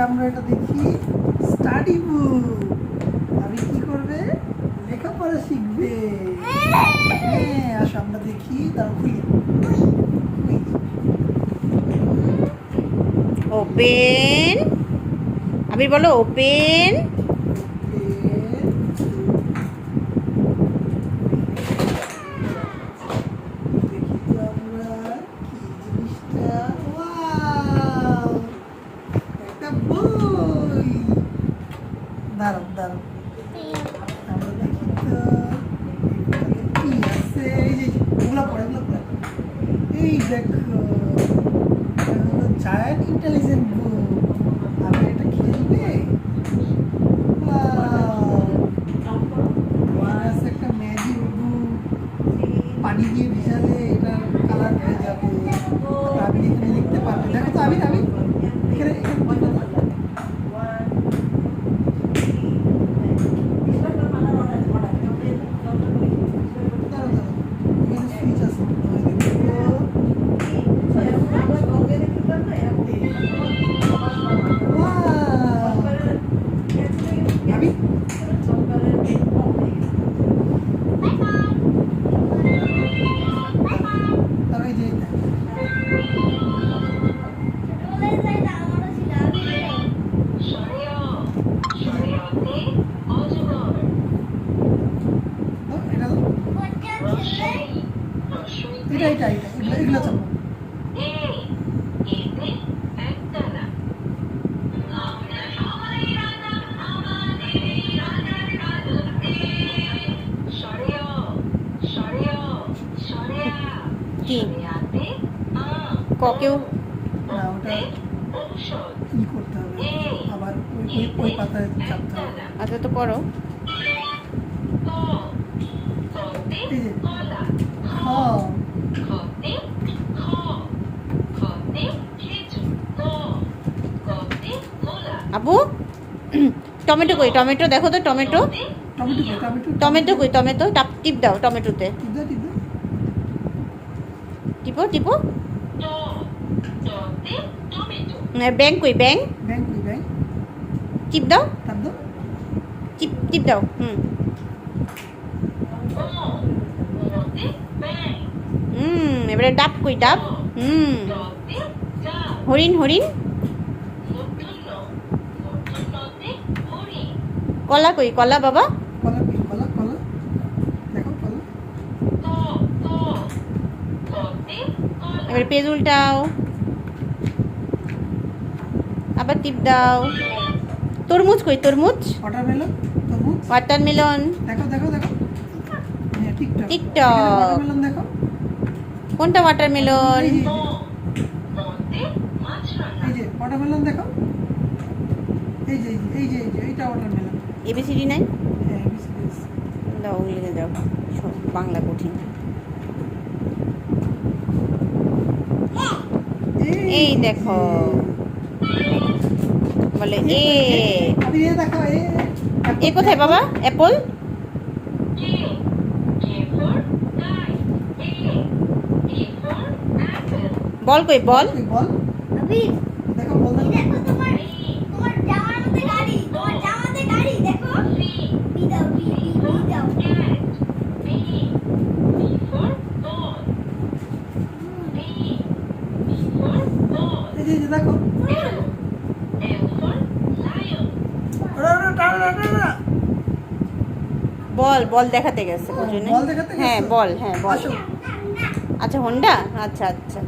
আমরা এটা দেখি স্টাডি বুক। আমি কি করবে? লেখাপড়া শিখবে। হ্যাঁ, আসো আমরা দেখি। তার খুলি। ওপেন। আবির বলো ওপেন। দাঁড়াও দাঁড়াও, আমরা দেখি তো কি আছে। এই যে ওগুলা পড়ে, ওগুলা পড়ে। এই দেখো, জায়ান্ট ইন্টেলিজেন্ট বুক। আমি এটা খেলবে। একটা ম্যাজিক বুক, পানি দিয়ে ভিজালে এটা কালার হয়ে যাবে। আমি এখানে লিখতে পারবে। দেখো তো আমি এখানে এগুলো চাপো। কি ককেও না, ওটা কি করতে হবে, আবার ওই পাতায় চাপতে হবে। আচ্ছা তো করো। এই যে আপু টমেটো কই? টমেটো দেখো তো, টমেটো টমেটো কই? টমেটো টিপ দাও টমেটোতে। টিপো টিপো। ব্যাং কই? ব্যাং টিপ দাও, টিপ টিপ দাও। এবারে ডাব কই? ডাব। হরিণ হরিণ। কলা কই? কলা বাবা। এবারে পেজ উল্টাও, আবার টিপ দাও। তরমুজ কই? তরমুজ। ওয়াটারমেলন। টিকটক। কোনটা ওয়াটারমেলন? এবিসিডি নাই? দাও লিখে দাও, সব বাংলা কঠিন। এই দেখো বলে এ কোথায় বাবা? অ্যাপল। বল কই? বল। দেখো বল বল দেখাতে গেছে। হ্যাঁ বল, হ্যাঁ বল। আচ্ছা হোন্ডা। আচ্ছা আচ্ছা।